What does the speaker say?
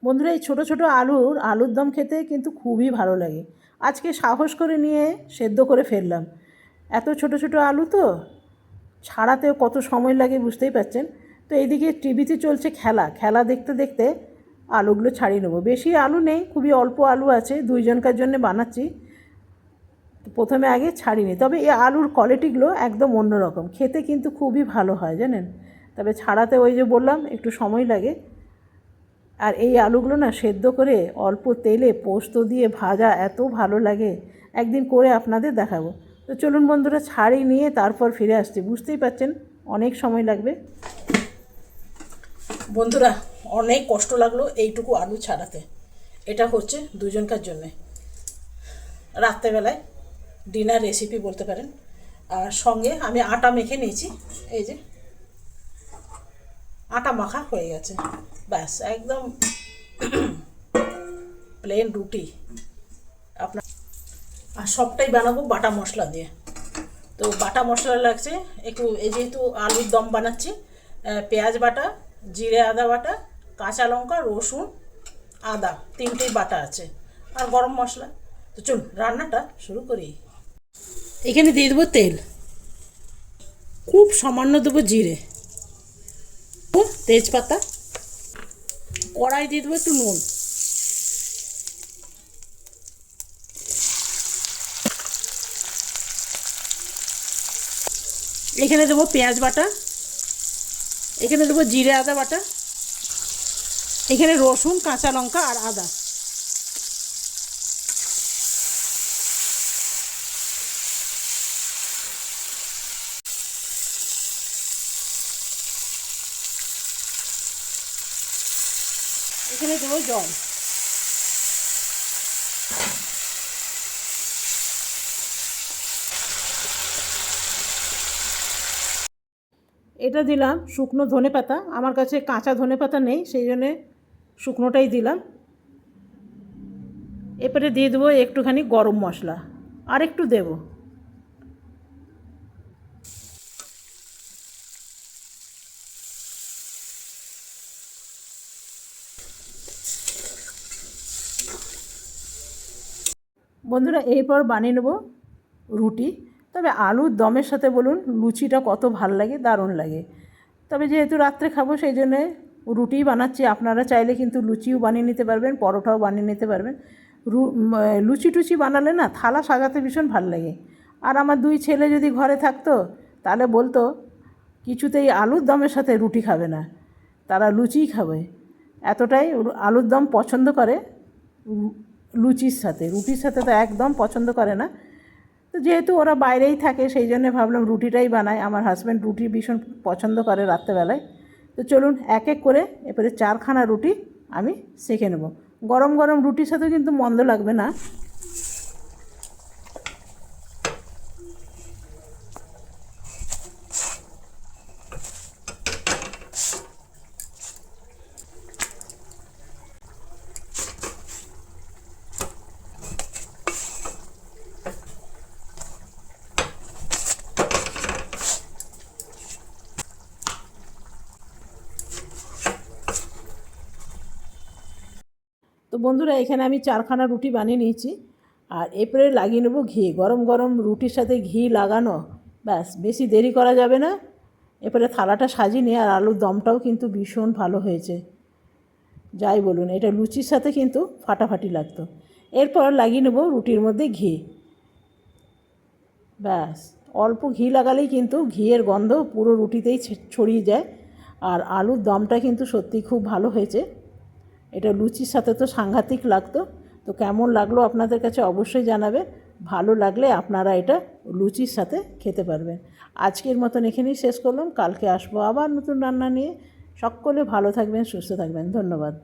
বন্ধুরা, এই ছোটো ছোটো আলুর দম খেতে কিন্তু খুবই ভালো লাগে। আজকে সাহস করে নিয়ে সেদ্ধ করে ফেললাম। এত ছোটো ছোটো আলু তো ছাড়াতেও কত সময় লাগে বুঝতেই পারছেন। তো এইদিকে টিভিতে চলছে খেলা দেখতে দেখতে আলুগুলো ছাড়িয়ে নেবো। বেশি আলু নেই, খুবই অল্প আলু আছে, দুইজনকার জন্য বানাচ্ছি। তো প্রথমে আগে ছাড়িয়ে নিই। তবে এই আলুর কোয়ালিটিগুলো একদম অন্যরকম, খেতে কিন্তু খুবই ভালো হয় জানেন। তবে ছাড়াতে ওই যে বললাম একটু সময় লাগে। আর এই আলুগুলো না সেদ্ধ করে অল্প তেলে পোস্ত দিয়ে ভাজা এত ভালো লাগে, একদিন করে আপনাদের দেখাবো। তো চলুন বন্ধুরা, ছাড়িয়ে নিয়ে তারপর ফিরে আসছি। বুঝতেই পারছেন অনেক সময় লাগবে। বন্ধুরা, অনেক কষ্ট লাগলো এইটুকু আলু ছাড়াতে। এটা হচ্ছে দুজনকার জন্যে, রাত্রেবেলায় ডিনার রেসিপি বলতে পারেন। আর সঙ্গে আমি আটা মেখে নিয়েছি, এই যে আটা মাখা হয়ে গেছে। ব্যাস, একদম প্লেন রুটি আপনার। আর সবটাই বানাবো বাটা মশলা দিয়ে। তো বাটা মশলা লাগছে একটু, এই যেহেতু আলুর দম বানাচ্ছি, পেঁয়াজ বাটা, জিরে আদা বাটা, কাঁচা লঙ্কা, রসুন, আদা, তিনটেই বাটা আছে, আর গরম মশলা। তো চলুন রান্নাটা শুরু করি। এখানে দিয়ে দেবো তেল, খুব সামান্য দেবো জিরে, তেজপাতা, কড়াই দিয়ে দেবো একটু নুন, এখানে দেবো পেঁয়াজ বাটা, এখানে দেবো জিরে আদা বাটা, এখানে রসুন, কাঁচা লঙ্কা আর আদা। এখানে দেবো জল। এটা দিলাম শুকনো ধনেপাতা, আমার কাছে কাঁচা ধনেপাতা নেই, সেই জন্যে শুকনোটাই দিলাম। এরপরে দিয়ে দেবো একটুখানি গরম মশলা, আর একটু দেবো। বন্ধুরা, এরপর বানিয়ে নেবো রুটি। তবে আলুর দমের সাথে বলুন লুচিটা কত ভাল লাগে, দারুণ লাগে। তবে যেহেতু রাত্রে খাবো সেই জন্যে রুটিই বানাচ্ছি। আপনারা চাইলে কিন্তু লুচিও বানিয়ে নিতে পারবেন, পরোটাও বানিয়ে নিতে পারবেন। লুচি টুচি বানালে না থালা সাজাতে ভীষণ ভাল লাগে। আর আমার দুই ছেলে যদি ঘরে থাকতো তাহলে বলতো কিছুতেই আলুর দমের সাথে রুটি খাবে না, তারা লুচিই খাবে। এতটাই আলুর দম পছন্দ করে লুচির সাথে, রুটির সাথে তো একদম পছন্দ করে না। তো যেহেতু ওরা বাইরেই থাকে সেই জন্য ভাবলাম রুটিটাই বানাই। আমার হাজব্যান্ড রুটি ভীষণ পছন্দ করে রাত্রেবেলায়। তো চলুন এক এক করে এরপরে 4খানা রুটি আমি সেঁকে নেব। গরম গরম রুটির সাথে কিন্তু মন্দ লাগবে না। তো বন্ধুরা, এখানে আমি 4খানা রুটি বানিয়ে নিয়েছি। আর এরপরে লাগিয়ে নেবো ঘি। গরম গরম রুটির সাথে ঘি লাগানো, ব্যাস বেশি দেরি করা যাবে না। এরপরে থালাটা সাজিয়ে নিয়ে, আর আলুর দমটাও কিন্তু ভীষণ ভালো হয়েছে, যাই বলুন এটা লুচির সাথে কিন্তু ফাটাফাটি লাগতো। এরপর লাগিয়ে নেবো রুটির মধ্যে ঘি। ব্যাস অল্প ঘি লাগালেই কিন্তু ঘিয়ের গন্ধ পুরো রুটিতেই ছড়িয়ে যায়। আর আলুর দমটা কিন্তু সত্যিই খুব ভালো হয়েছে। এটা লুচির সাথে তো সাংঘাতিক লাগতো। তো কেমন লাগলো আপনাদের কাছে অবশ্যই জানাবে। ভালো লাগলে আপনারা এটা লুচির সাথে খেতে পারবেন। আজকের মতন এখানেই শেষ করলাম, কালকে আসবো আবার নতুন রান্না নিয়ে। সকলে ভালো থাকবেন, সুস্থ থাকবেন, ধন্যবাদ।